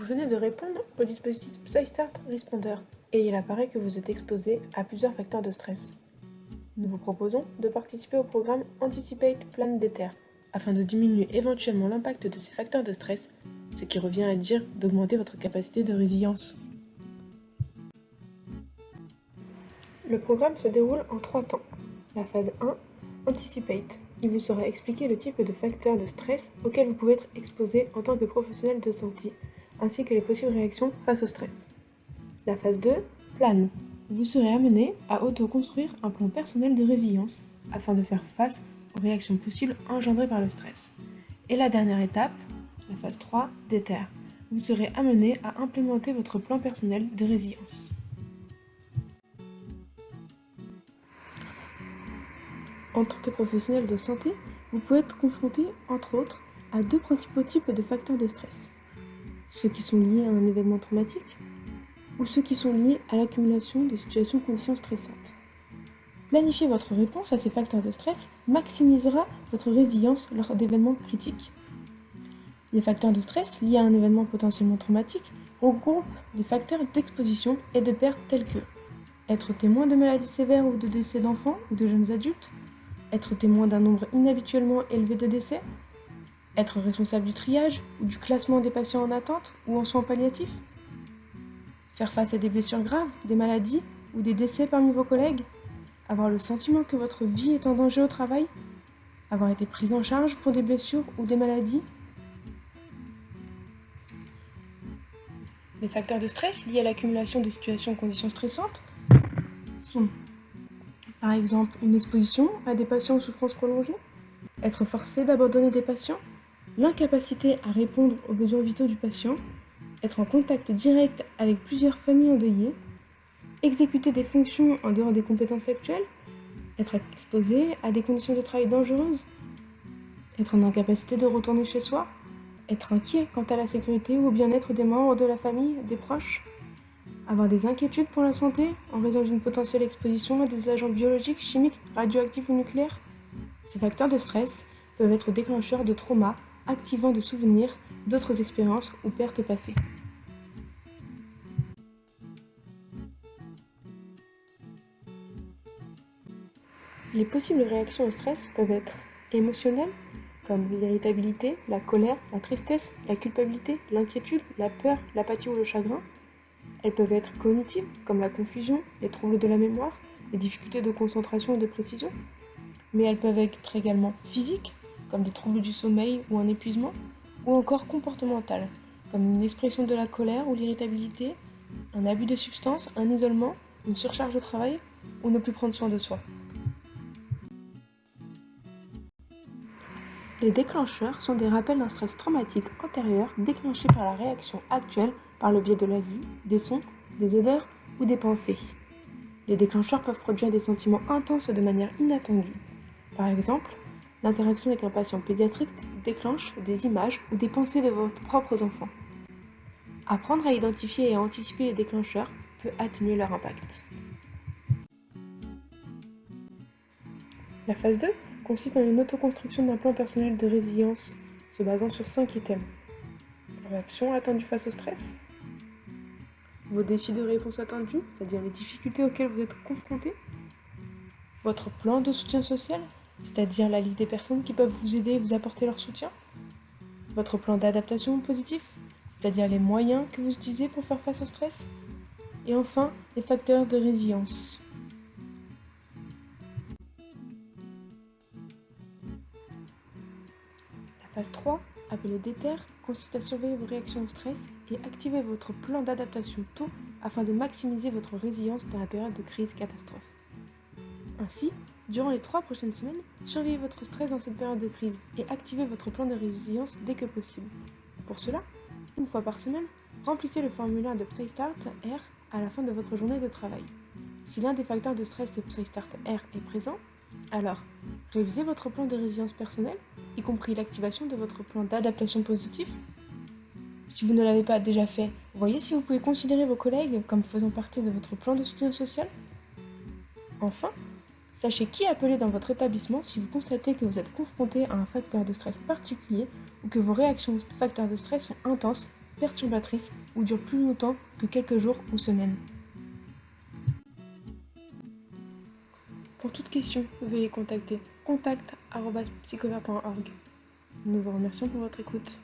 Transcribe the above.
venez de répondre au dispositif PsyStart Responder et il apparaît que vous êtes exposé à plusieurs facteurs de stress. Nous vous proposons de participer au programme Anticipate Plan Déter afin de diminuer éventuellement l'impact de ces facteurs de stress, ce qui revient à dire d'augmenter votre capacité de résilience. Le programme se déroule en 3 temps. La phase 1, Anticipate. Il vous sera expliqué le type de facteurs de stress auxquels vous pouvez être exposé en tant que professionnel de santé, ainsi que les possibles réactions face au stress. La phase 2, Plan. Vous serez amené à auto-construire un plan personnel de résilience afin de faire face aux réactions possibles engendrées par le stress. Et la dernière étape, la phase 3, Déter. Vous serez amené à implémenter votre plan personnel de résilience. En tant que professionnel de santé, vous pouvez être confronté, entre autres, à 2 principaux types de facteurs de stress. Ceux qui sont liés à un événement traumatique ou ceux qui sont liés à l'accumulation de situations conditions stressantes. Planifier votre réponse à ces facteurs de stress maximisera votre résilience lors d'événements critiques. Les facteurs de stress liés à un événement potentiellement traumatique regroupent des facteurs d'exposition et de perte tels que être témoin de maladies sévères ou de décès d'enfants ou de jeunes adultes, être témoin d'un nombre inhabituellement élevé de décès, être responsable du triage ou du classement des patients en attente ou en soins palliatifs, faire face à des blessures graves, des maladies ou des décès parmi vos collègues, avoir le sentiment que votre vie est en danger au travail, avoir été pris en charge pour des blessures ou des maladies. Les facteurs de stress liés à l'accumulation de situations ou conditions stressantes sont par exemple une exposition à des patients en souffrance prolongée, être forcé d'abandonner des patients, l'incapacité à répondre aux besoins vitaux du patient, être en contact direct avec plusieurs familles endeuillées, exécuter des fonctions en dehors des compétences actuelles, être exposé à des conditions de travail dangereuses, être en incapacité de retourner chez soi, être inquiet quant à la sécurité ou au bien-être des membres de la famille, des proches, avoir des inquiétudes pour la santé en raison d'une potentielle exposition à des agents biologiques, chimiques, radioactifs ou nucléaires. Ces facteurs de stress peuvent être déclencheurs de traumas, activant des souvenirs, d'autres expériences ou pertes passées. Les possibles réactions au stress peuvent être émotionnelles, comme l'irritabilité, la colère, la tristesse, la culpabilité, l'inquiétude, la peur, l'apathie ou le chagrin. Elles peuvent être cognitives, comme la confusion, les troubles de la mémoire, les difficultés de concentration et de précision. Mais elles peuvent être également physiques, comme des troubles du sommeil ou un épuisement, ou encore comportementales, comme une expression de la colère ou l'irritabilité, un abus de substances, un isolement, une surcharge de travail, ou ne plus prendre soin de soi. Les déclencheurs sont des rappels d'un stress traumatique antérieur déclenché par la réaction actuelle par le biais de la vue, des sons, des odeurs ou des pensées. Les déclencheurs peuvent produire des sentiments intenses de manière inattendue. Par exemple, l'interaction avec un patient pédiatrique déclenche des images ou des pensées de vos propres enfants. Apprendre à identifier et à anticiper les déclencheurs peut atténuer leur impact. La phase 2 consiste en une autoconstruction d'un plan personnel de résilience se basant sur 5 items. Vos réactions attendues face au stress, vos défis de réponse attendus, c'est-à-dire les difficultés auxquelles vous êtes confrontés, votre plan de soutien social, c'est-à-dire la liste des personnes qui peuvent vous aider et vous apporter leur soutien, votre plan d'adaptation positif, c'est-à-dire les moyens que vous utilisez pour faire face au stress, et enfin les facteurs de résilience. La phase 3, appelée Déter, consiste à surveiller vos réactions au stress et activer votre plan d'adaptation tôt afin de maximiser votre résilience dans la période de crise catastrophe. Ainsi, durant les 3 prochaines semaines, surveillez votre stress dans cette période de crise et activez votre plan de résilience dès que possible. Pour cela, une fois par semaine, remplissez le formulaire de PsyStart R à la fin de votre journée de travail. Si l'un des facteurs de stress de PsyStart R est présent, alors révisez votre plan de résilience personnelle, y compris l'activation de votre plan d'adaptation positif. Si vous ne l'avez pas déjà fait, voyez si vous pouvez considérer vos collègues comme faisant partie de votre plan de soutien social. Enfin, sachez qui appeler dans votre établissement si vous constatez que vous êtes confronté à un facteur de stress particulier ou que vos réactions aux facteurs de stress sont intenses perturbatrices ou durent plus longtemps que quelques jours ou semaines. Pour toute question, veuillez contacter contact@psycovert.org. Nous vous remercions pour votre écoute.